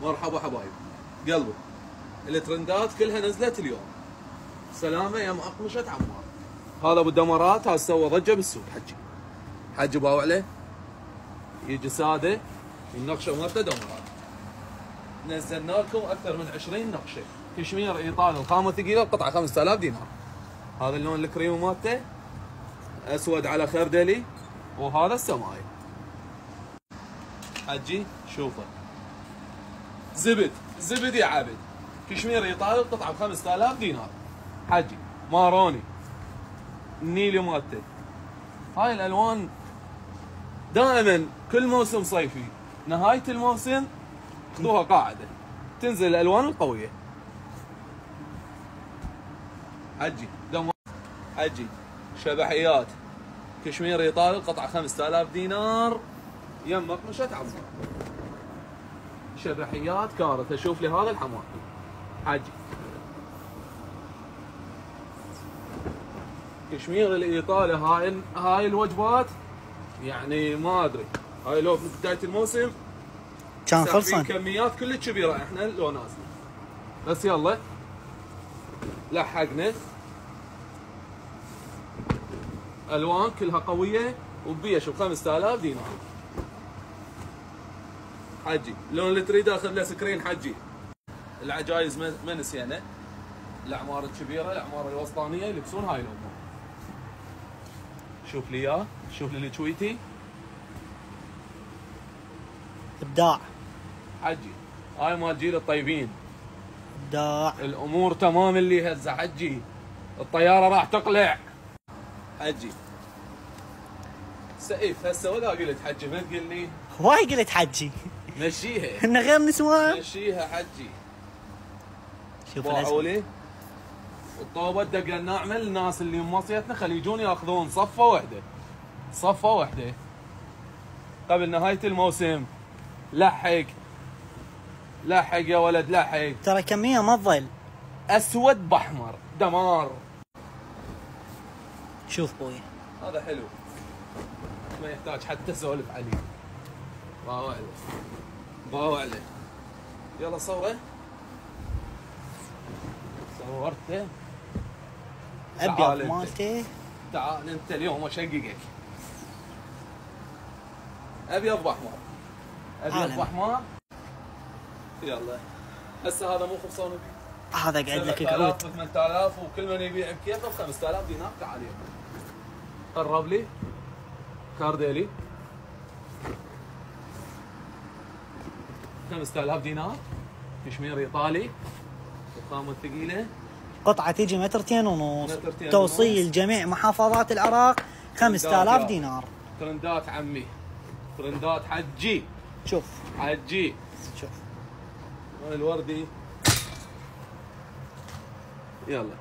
مرحبا حبايب قلبي. الترندات كلها نزلت اليوم. سلامه يا مقمشة عمار. هذا ابو الدمرات، هذا سوى ضجه بالسوق. حجي باوع له يجي ساده، النقشه مالته دمرات. نزلنا لكم اكثر من 20 نقشه، كشمير ايطالي، الخامه ثقيله، القطعه 5000 دينار. هذا اللون الكريم مالته اسود على خردلي، وهذا السماي. حجي شوفه زبد يا عبد، كشمير ايطالي، القطعه ب 5000 دينار. حجي ماروني، النيلي مالته. هاي الالوان دائما كل موسم صيفي نهايه الموسم خذوها قاعده، تنزل الالوان القويه. حجي شبحيات، كشمير ايطالي، القطعه 5000 دينار. يم مقمشة عمار. شبحيات كارثه. شوف لي هذا الحمار. حجي كشمير الايطالي. هاي الوجبات يعني ما ادري، هاي لو في بدايه الموسم كان خلصان كميات كلش كبيره، احنا لو نازله. بس يلا لحقنا. الوان كلها قويه وبيش ب 5000 دينار. حجي لون اللي تريده اخذ له سكرين. حجي العجايز ما نسينا، الاعمار الكبيره، الاعمار الوسطانيه يلبسون هاي الامور. شوف لي اياه، شوف لي الكويتي. ابداع. حجي هاي مال جيل الطيبين. ابداع. الامور تمام اللي هزه. حجي الطياره راح تقلع. حجي سئيف هسه ولا قلت حجي، ما تقول لي واي قلت حجي. مشيها احنا غير نسوان. مشيها حجي. شوف باعوا لي الطوبه دق نعمل الناس اللي مصيتنا خلي يجون ياخذون صفه واحده قبل نهايه الموسم. لحق يا ولد لحق. ترى كميه ما تظل. اسود باحمر دمار. شوف بوي هذا حلو، ما يحتاج حتى اسولف عليه. باوع له. يلا صوره. صورته. ابيض مالته. تعال انت اليوم اشققك. ابيض باحمر. يلا هسه هذا مو خلصان بيه. هذا قاعد لك 7000 8000 وكل من يبيع بكيفه ب 5000 دينار. تعال يلا قرب لي. كارديلي 5000 دينار، كشمير ايطالي، الخامه ثقيله. قطعه تيجي مترتين ونص، توصيل جميع محافظات العراق. 5000 دينار. ترندات عمي، ترندات. حجي شوف الوردي. يلا